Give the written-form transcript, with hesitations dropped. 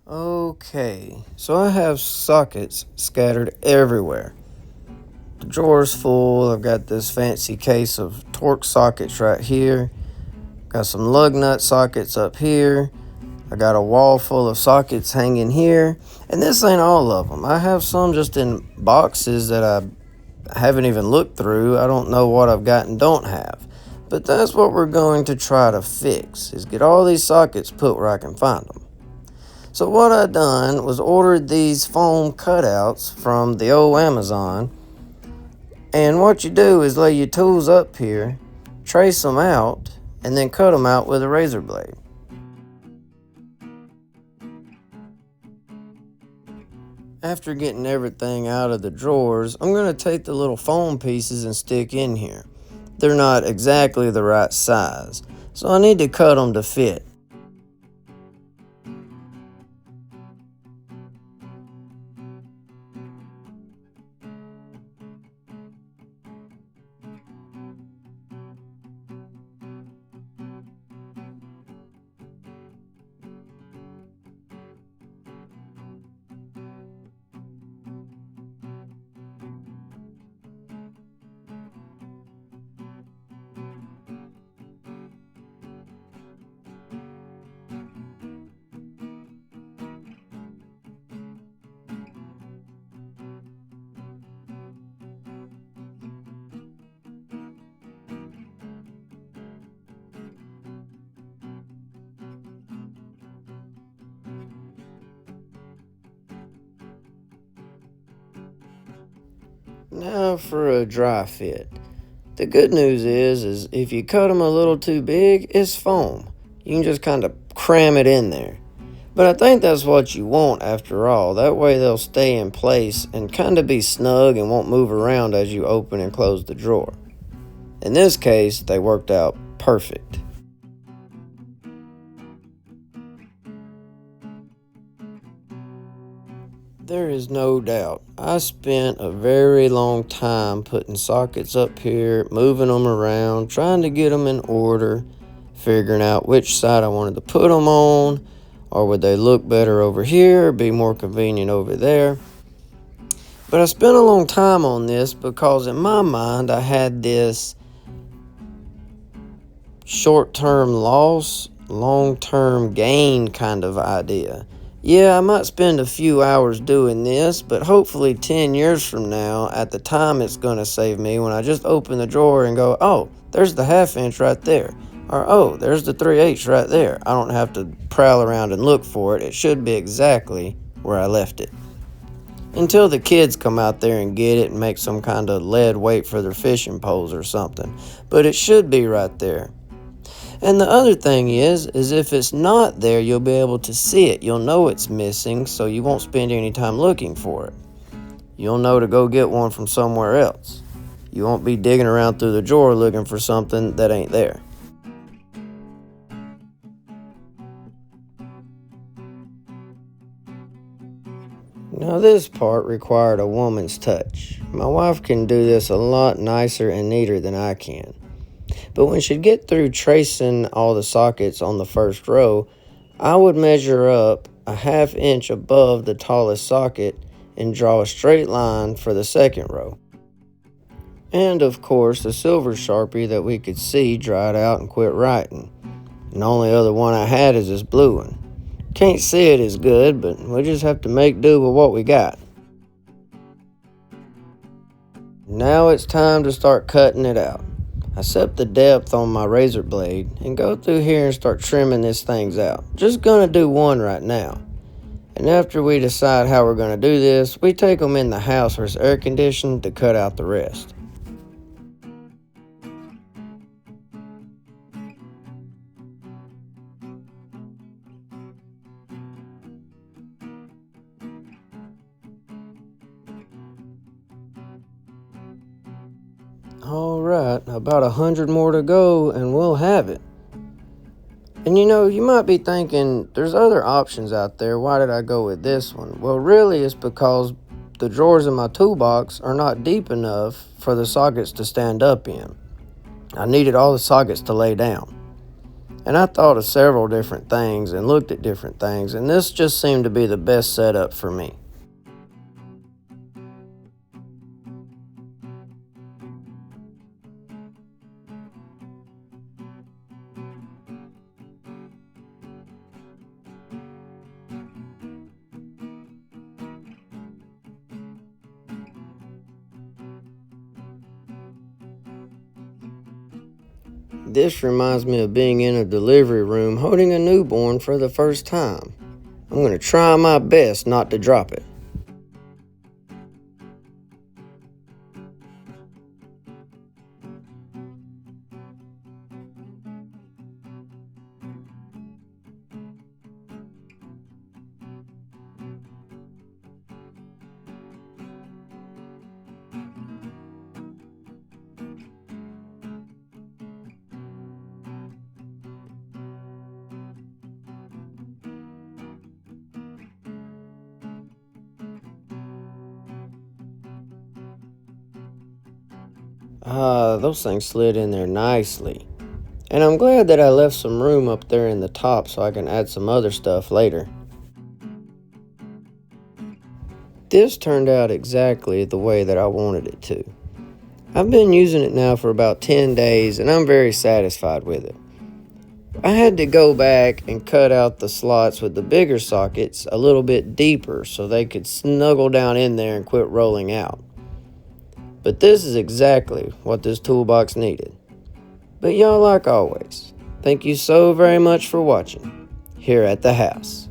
Okay, so I have sockets scattered everywhere. The drawer's full. I've got this fancy case of Torx sockets right here. Got some lug nut sockets up here. I got a wall full of sockets hanging here. And this ain't all of them. I have some just in boxes that I haven't even looked through. I don't know what I've got and don't have. But that's what we're going to try to fix, is get all these sockets put where I can find them. So what I done was ordered these foam cutouts from the old Amazon. And what you do is lay your tools up here, trace them out, and then cut them out with a razor blade. After getting everything out of the drawers, I'm going to take the little foam pieces and stick in here. They're not exactly the right size, so I need to cut them to fit. Now for a dry fit. The good news is if you cut them a little too big, it's foam. You can just kind of cram it in there. But I think that's what you want after all. That way they'll stay in place and kind of be snug and won't move around as you open and close the drawer. In this case, they worked out perfect. There is no doubt. I spent a very long time putting sockets up here, moving them around, trying to get them in order, figuring out which side I wanted to put them on, or would they look better over here or be more convenient over there. But I spent a long time on this because in my mind I had this short-term loss, long-term gain kind of idea. Yeah, I might spend a few hours doing this, but hopefully 10 years from now, at the time it's going to save me when I just open the drawer and go, oh, there's the 1/2 inch right there. Or, oh, there's the 3/8 right there. I don't have to prowl around and look for it. It should be exactly where I left it. Until the kids come out there and get it and make some kind of lead weight for their fishing poles or something. But it should be right there. And the other thing is if it's not there, you'll be able to see it. You'll know it's missing, so you won't spend any time looking for it. You'll know to go get one from somewhere else. You won't be digging around through the drawer looking for something that ain't there. Now this part required a woman's touch. My wife can do this a lot nicer and neater than I can. But when she'd get through tracing all the sockets on the first row, I would measure up a 1/2 inch above the tallest socket and draw a straight line for the second row. And of course, the silver Sharpie that we could see dried out and quit writing. And the only other one I had is this blue one. Can't see it as good, but we just have to make do with what we got. Now it's time to start cutting it out. I set the depth on my razor blade and go through here and start trimming these things out. Just gonna do one right now. And after we decide how we're gonna do this, we take them in the house where it's air conditioned to cut out the rest. Alright, about 100 more to go and we'll have it. And you might be thinking, there's other options out there, why did I go with this one? Well, really it's because the drawers in my toolbox are not deep enough for the sockets to stand up in. I needed all the sockets to lay down. And I thought of several different things and looked at different things, and this just seemed to be the best setup for me. This reminds me of being in a delivery room holding a newborn for the first time. I'm going to try my best not to drop it. Those things slid in there nicely. And I'm glad that I left some room up there in the top so I can add some other stuff later. This turned out exactly the way that I wanted it to. I've been using it now for about 10 days and I'm very satisfied with it. I had to go back and cut out the slots with the bigger sockets a little bit deeper so they could snuggle down in there and quit rolling out. But this is exactly what this toolbox needed. But y'all, like always, thank you so very much for watching here at the house.